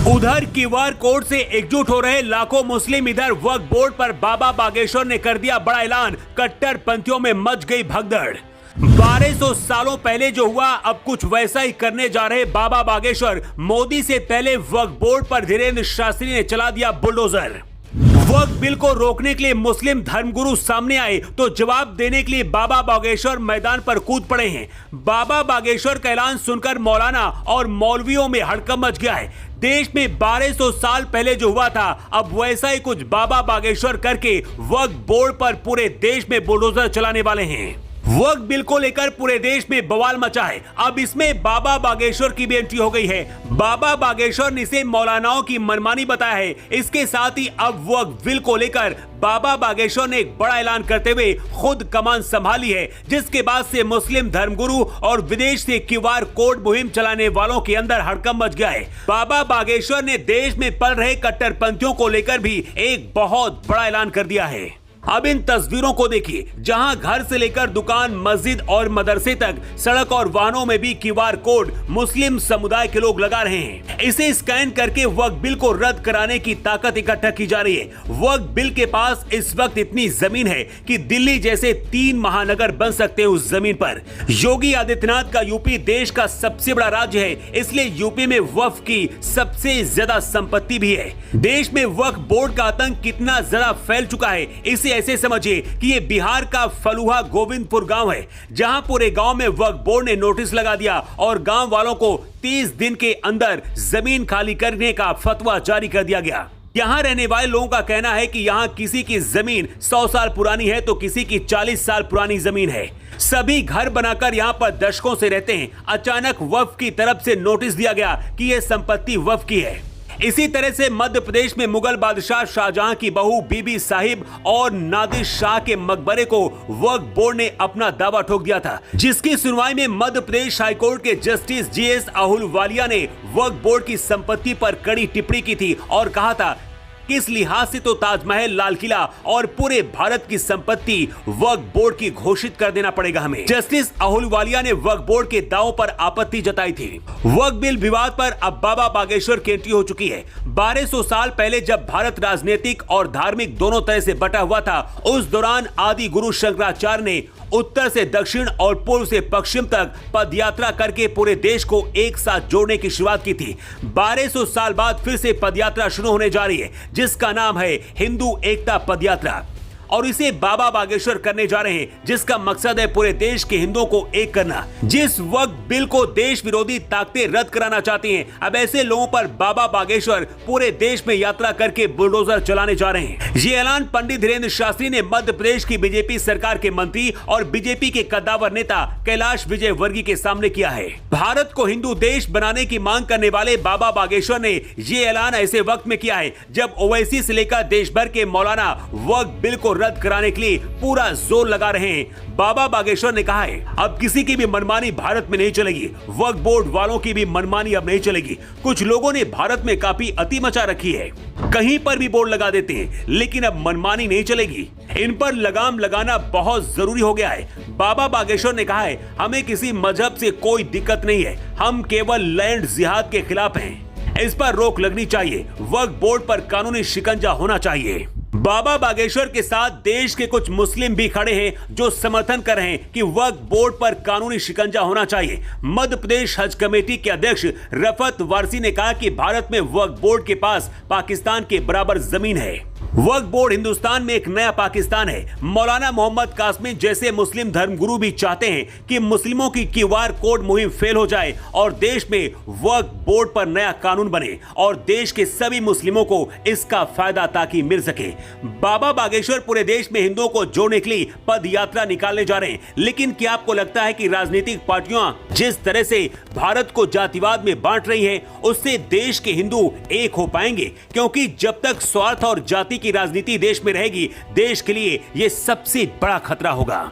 उधर QR code से एकजुट हो रहे लाखों मुस्लिम इधर वक्फ बोर्ड पर बाबा बागेश्वर ने कर दिया बड़ा ऐलान। कट्टरपंथियों में मच गई भगदड़। 1200 सालों पहले जो हुआ अब कुछ वैसा ही करने जा रहे बाबा बागेश्वर। मोदी से पहले वक्फ बोर्ड पर धीरेन्द्र शास्त्री ने चला दिया बुलडोजर। वक्फ बिल को रोकने के लिए मुस्लिम धर्मगुरु सामने आए तो जवाब देने के लिए बाबा बागेश्वर मैदान पर कूद पड़े हैं। बाबा बागेश्वर का ऐलान सुनकर मौलाना और मौलवियों में हड़कंप मच गया है। देश में 1200 साल पहले जो हुआ था अब वैसा ही कुछ बाबा बागेश्वर करके वक्फ बोर्ड पर पूरे देश में बुलडोजर चलाने वाले हैं। वक्फ बिल को लेकर पूरे देश में बवाल मचा है। अब इसमें बाबा बागेश्वर की भी एंट्री हो गई है। बाबा बागेश्वर ने इसे मौलानाओं की मनमानी बताया है। इसके साथ ही अब वक्फ बिल को लेकर बाबा बागेश्वर ने एक बड़ा ऐलान करते हुए खुद कमान संभाली है, जिसके बाद से मुस्लिम धर्मगुरु और विदेश से क्यूआर कोड मुहिम चलाने वालों के अंदर हड़कंप मच गया है। बाबा बागेश्वर ने देश में पल रहे कट्टरपंथियों को लेकर भी एक बहुत बड़ा ऐलान कर दिया है। अब इन तस्वीरों को देखिए, जहां घर से लेकर दुकान, मस्जिद और मदरसे तक सड़क और वाहनों में भी क्यूआर कोड मुस्लिम समुदाय के लोग लगा रहे हैं। इसे स्कैन करके वक्फ बिल को रद्द कराने की ताकत इकट्ठा की जा रही है। वक्फ बिल के पास इस वक्त इतनी जमीन है कि दिल्ली जैसे 3 महानगर बन सकते हैं उस जमीन पर। योगी आदित्यनाथ का यूपी देश का सबसे बड़ा राज्य है, इसलिए यूपी में वक्फ की सबसे ज्यादा संपत्ति भी है। देश में वक्फ बोर्ड का आतंक कितना ज्यादा फैल चुका है इसे ऐसे समझिए कि ये बिहार का फलुहा गोविंदपुर गांव है, जहां पूरे गांव में वक्फ बोर्ड ने नोटिस लगा दिया और गांव वालों को 30 दिन के अंदर जमीन खाली करने का फतवा जारी कर दिया गया। यहां रहने वाले लोगों का कहना है कि यहां किसी की जमीन 100 साल पुरानी है तो किसी की 40 साल पुरानी जमीन है। सभी घर बनाकर यहां पर दशकों से रहते हैं। अचानक वक्फ की तरफ से नोटिस दिया गया कि यह संपत्ति वक्फ की है। इसी तरह से मध्य प्रदेश में मुगल बादशाह शाहजहां की बहू बीबी साहिब और नादिर शाह के मकबरे को वक्फ बोर्ड ने अपना दावा ठोक दिया था, जिसकी सुनवाई में मध्य प्रदेश हाईकोर्ट के जस्टिस जीएस अहलूवालिया ने वक्फ बोर्ड की संपत्ति पर कड़ी टिप्पणी की थी और कहा था किस लिहाज से तो ताजमहल, लाल किला और पूरे भारत की संपत्ति वक्फ बोर्ड की घोषित कर देना पड़ेगा हमें। जस्टिस अहलूवालिया ने वक्फ बोर्ड के दावों पर आपत्ति जताई थी। वक्फ बिल विवाद पर अब बाबा बागेश्वर की एंट्री हो चुकी है। 1200 साल पहले जब भारत राजनीतिक और धार्मिक दोनों तरह से बटा हुआ था, उस दौरान आदि गुरु शंकराचार्य ने उत्तर से दक्षिण और पूर्व से पश्चिम तक पदयात्रा करके पूरे देश को एक साथ जोड़ने की शुरुआत की थी। 1200 साल बाद फिर से पदयात्रा शुरू होने जा रही है, जिसका नाम है हिंदू एकता पदयात्रा, और इसे बाबा बागेश्वर करने जा रहे हैं, जिसका मकसद है पूरे देश के हिंदुओं को एक करना। जिस वक्फ बिल को देश विरोधी ताकतें रद्द कराना चाहती हैं, अब ऐसे लोगों पर बाबा बागेश्वर पूरे देश में यात्रा करके बुलडोजर चलाने जा रहे हैं। ये ऐलान पंडित धीरेन्द्र शास्त्री ने मध्य प्रदेश की बीजेपी सरकार के मंत्री और बीजेपी के कद्दावर नेता कैलाश विजयवर्गीय के सामने किया है। भारत को हिंदू देश बनाने की मांग करने वाले बाबा बागेश्वर ने ये ऐलान ऐसे वक्त में किया है जब ओवैसी से लेकर देश भर के मौलाना वक्फ बिल को रद्द कराने के लिए पूरा जोर लगा रहे हैं। बाबा बागेश्वर ने कहा है अब किसी की भी मनमानी भारत में नहीं चलेगी। वक्फ बोर्ड वालों की भी मनमानी अब नहीं चलेगी। कुछ लोगों ने भारत में काफी अति मचा रखी है, कहीं पर भी बोर्ड लगा देते हैं, लेकिन अब मनमानी नहीं चलेगी। इन पर लगाम लगाना बहुत जरूरी हो गया है। बाबा बागेश्वर ने कहा है हमें किसी मजहब से कोई दिक्कत नहीं है, हम केवल लैंड जिहाद के खिलाफ हैं। इस पर रोक लगनी चाहिए। वक्फ बोर्ड पर कानूनी शिकंजा होना चाहिए। बाबा बागेश्वर के साथ देश के कुछ मुस्लिम भी खड़े हैं जो समर्थन कर रहे हैं कि वक्फ बोर्ड पर कानूनी शिकंजा होना चाहिए। मध्य प्रदेश हज कमेटी के अध्यक्ष रफत वारसी ने कहा कि भारत में वक्फ बोर्ड के पास पाकिस्तान के बराबर जमीन है। वक्फ बोर्ड हिंदुस्तान में एक नया पाकिस्तान है। मौलाना मोहम्मद कासमी जैसे मुस्लिम धर्मगुरु भी चाहते हैं कि मुस्लिमों की क्यूआर कोड मुहिम फेल हो जाए और देश में वक्फ बोर्ड पर नया कानून बने और देश के सभी मुस्लिमों को इसका फायदा ताकि मिल सके। बाबा बागेश्वर पूरे देश में हिंदुओं को जोड़ने के लिए पद यात्रा निकालने जा रहे हैं, लेकिन क्या आपको लगता है कि राजनीतिक पार्टियां जिस तरह से भारत को जातिवाद में बांट रही हैं, उससे देश के हिंदू एक हो पाएंगे? क्योंकि जब तक स्वार्थ और जाति की राजनीति देश में रहेगी, देश के लिए यह सबसे बड़ा खतरा होगा।